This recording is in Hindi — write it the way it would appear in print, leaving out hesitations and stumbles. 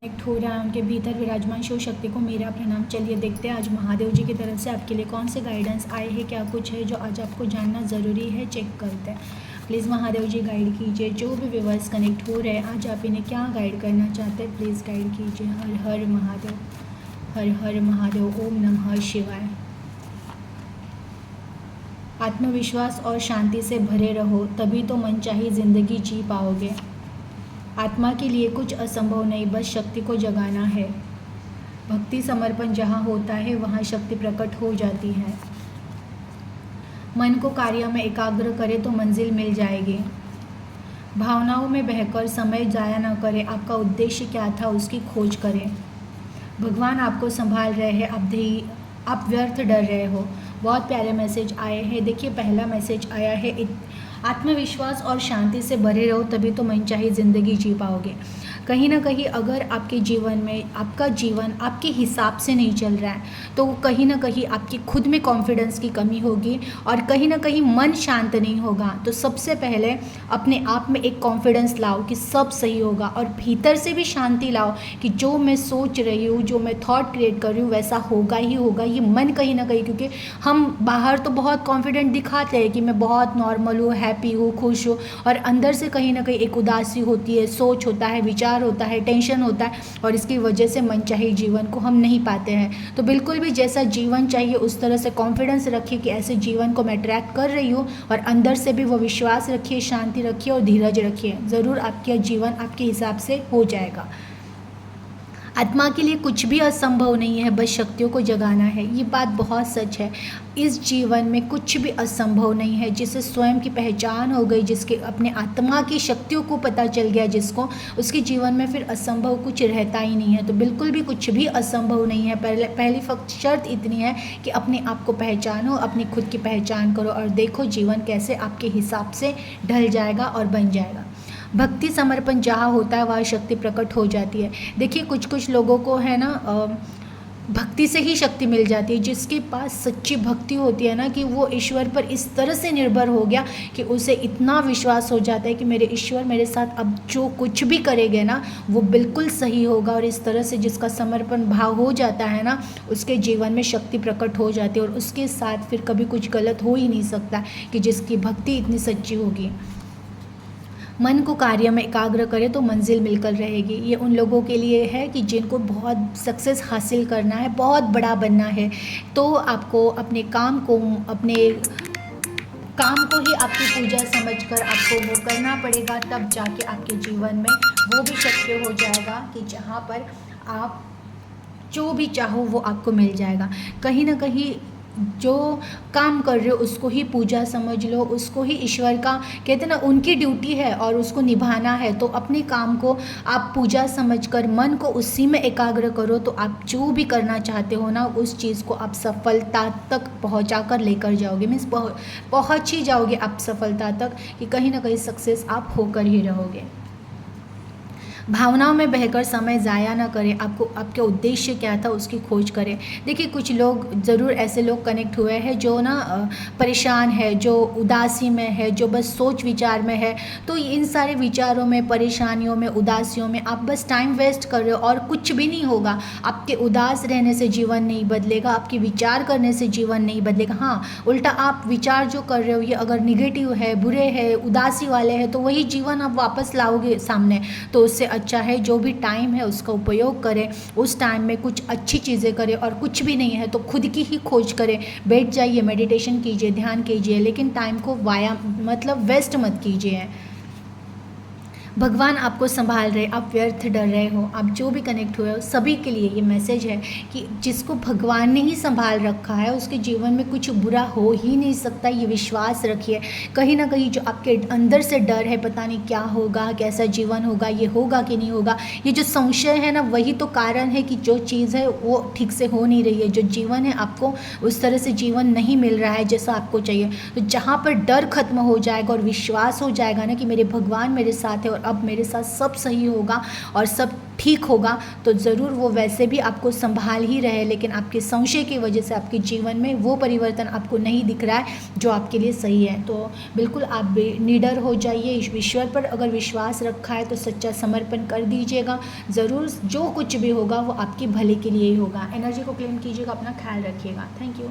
कनेक्ट हो रहा है, उनके भीतर विराजमान शिव शक्ति को मेरा प्रणाम। चलिए देखते हैं आज महादेव जी की तरफ से आपके लिए कौन से गाइडेंस आए हैं, क्या कुछ है जो आज आपको जानना ज़रूरी है, चेक करते हैं। प्लीज़ महादेव जी गाइड कीजिए, जो भी व्यूअर्स कनेक्ट हो रहे हैं आज आप इन्हें क्या गाइड करना चाहते हैं, प्लीज़ गाइड कीजिए। हर हर महादेव, हर हर महादेव, ओम नमः शिवाय। आत्मविश्वास और शांति से भरे रहो, तभी तो मनचाही ज़िंदगी जी पाओगे। आत्मा के लिए कुछ असंभव नहीं, बस शक्ति को जगाना है। भक्ति समर्पण जहाँ होता है वहाँ शक्ति प्रकट हो जाती है। मन को कार्य में एकाग्र करे तो मंजिल मिल जाएगी। भावनाओं में बहकर समय जाया न करें, आपका उद्देश्य क्या था उसकी खोज करें। भगवान आपको संभाल रहे हैं, आप व्यर्थ डर रहे हो। बहुत प्यारे मैसेज आए हैं। देखिए पहला मैसेज आया है, आत्मविश्वास और शांति से भरे रहो तभी तो मनचाही ज़िंदगी जी पाओगे। कहीं ना कहीं अगर आपके जीवन में आपका जीवन आपके हिसाब से नहीं चल रहा है तो कहीं ना कहीं आपकी खुद में कॉन्फिडेंस की कमी होगी और कहीं ना कहीं मन शांत नहीं होगा। तो सबसे पहले अपने आप में एक कॉन्फिडेंस लाओ कि सब सही होगा और भीतर से भी शांति लाओ कि जो मैं सोच रही हूँ, जो मैं थॉट क्रिएट कर रही हूँ वैसा होगा ही होगा। ये मन कहीं ना कहीं, क्योंकि हम बाहर तो बहुत कॉन्फिडेंट दिखाते हैं कि मैं बहुत नॉर्मल हूँ, हैप्पी हूँ, खुश हूँ, और अंदर से कहीं ना कहीं एक उदासी होती है, सोच होता है, विचार होता है, टेंशन होता है, और इसकी वजह से मनचाही जीवन को हम नहीं पाते हैं। तो बिल्कुल भी जैसा जीवन चाहिए उस तरह से कॉन्फिडेंस रखिए कि ऐसे जीवन को मैं अट्रैक्ट कर रही हूँ, और अंदर से भी वो विश्वास रखिए, शांति रखिए और धीरज रखिए। ज़रूर आपका जीवन आपके हिसाब से हो जाएगा। आत्मा के लिए कुछ भी असंभव नहीं है, बस शक्तियों को जगाना है। ये बात बहुत सच है। इस जीवन में कुछ भी असंभव नहीं है। जिसे स्वयं की पहचान हो गई, जिसके अपने आत्मा की शक्तियों को पता चल गया जिसको, उसके जीवन में फिर असंभव कुछ रहता ही नहीं है। तो बिल्कुल भी कुछ भी असंभव नहीं है। पहली फक्त शर्त इतनी है कि अपने आप को पहचानो, अपनी खुद की पहचान करो और देखो जीवन कैसे आपके हिसाब से ढल जाएगा और बन जाएगा। भक्ति समर्पण जहाँ होता है वहाँ शक्ति प्रकट हो जाती है। देखिए कुछ लोगों को है ना, भक्ति से ही शक्ति मिल जाती है। जिसके पास सच्ची भक्ति होती है ना, कि वो ईश्वर पर इस तरह से निर्भर हो गया कि उसे इतना विश्वास हो जाता है कि मेरे ईश्वर मेरे साथ अब जो कुछ भी करेंगे ना वो बिल्कुल सही होगा। और इस तरह से जिसका समर्पण भाव हो जाता है ना, उसके जीवन में शक्ति प्रकट हो जाती है और उसके साथ फिर कभी कुछ गलत हो ही नहीं सकता, कि जिसकी भक्ति इतनी सच्ची होगी। मन को कार्य में एकाग्र करे तो मंजिल मिलकर रहेगी। ये उन लोगों के लिए है कि जिनको बहुत सक्सेस हासिल करना है, बहुत बड़ा बनना है, तो आपको अपने काम को ही आपकी पूजा समझकर आपको वो करना पड़ेगा। तब जाके आपके जीवन में वो भी शक्य हो जाएगा कि जहाँ पर आप जो भी चाहो वो आपको मिल जाएगा। कहीं ना कहीं जो काम कर रहे हो उसको ही पूजा समझ लो, उसको ही ईश्वर का कहते हैं ना, उनकी ड्यूटी है और उसको निभाना है। तो अपने काम को आप पूजा समझकर मन को उसी में एकाग्र करो, तो आप जो भी करना चाहते हो ना उस चीज़ को आप सफलता तक पहुंचा कर लेकर जाओगे। मीन्स पहुंच ही जाओगे आप सफलता तक, कि कहीं ना कहीं सक्सेस आप होकर ही रहोगे। भावनाओं में बहकर समय ज़ाया ना करें, आपको आपके उद्देश्य क्या था उसकी खोज करें। देखिए कुछ लोग ज़रूर ऐसे लोग कनेक्ट हुए हैं जो ना परेशान है, जो उदासी में है, जो बस सोच विचार में है। तो इन सारे विचारों में, परेशानियों में, उदासियों में आप बस टाइम वेस्ट कर रहे हो और कुछ भी नहीं होगा। आपके उदास रहने से जीवन नहीं बदलेगा, आपके विचार करने से जीवन नहीं बदलेगा। हाँ, उल्टा आप विचार जो कर रहे हो ये अगर निगेटिव है, बुरे है, उदासी वाले हैं, तो वही जीवन आप वापस लाओगे सामने। तो उससे अच्छा है जो भी टाइम है उसका उपयोग करें, उस टाइम में कुछ अच्छी चीज़ें करें, और कुछ भी नहीं है तो खुद की ही खोज करें। बैठ जाइए, मेडिटेशन कीजिए, ध्यान कीजिए, लेकिन टाइम को वेस्ट मत कीजिए। भगवान आपको संभाल रहे, आप व्यर्थ डर रहे हो। आप जो भी कनेक्ट हुए हो सभी के लिए ये मैसेज है कि जिसको भगवान ने ही संभाल रखा है उसके जीवन में कुछ बुरा हो ही नहीं सकता। ये विश्वास रखिए। कहीं ना कहीं जो आपके अंदर से डर है, पता नहीं क्या होगा, कैसा जीवन होगा, ये होगा कि नहीं होगा, ये जो संशय है ना, वही तो कारण है कि जो चीज़ है वो ठीक से हो नहीं रही है। जो जीवन है आपको उस तरह से जीवन नहीं मिल रहा है जैसा आपको चाहिए। तो जहाँ पर डर खत्म हो जाएगा और विश्वास हो जाएगा ना कि मेरे भगवान मेरे साथ है और और अब मेरे साथ सब सही होगा और सब ठीक होगा, तो ज़रूर वो वैसे भी आपको संभाल ही रहे, लेकिन आपके संशय की वजह से आपके जीवन में वो परिवर्तन आपको नहीं दिख रहा है जो आपके लिए सही है। तो बिल्कुल आप निडर हो जाइए, ईश्वर पर अगर विश्वास रखा है तो सच्चा समर्पण कर दीजिएगा, ज़रूर जो कुछ भी होगा वो आपके भले के लिए ही होगा। एनर्जी को क्लेम कीजिएगा, अपना ख्याल रखिएगा। Thank you.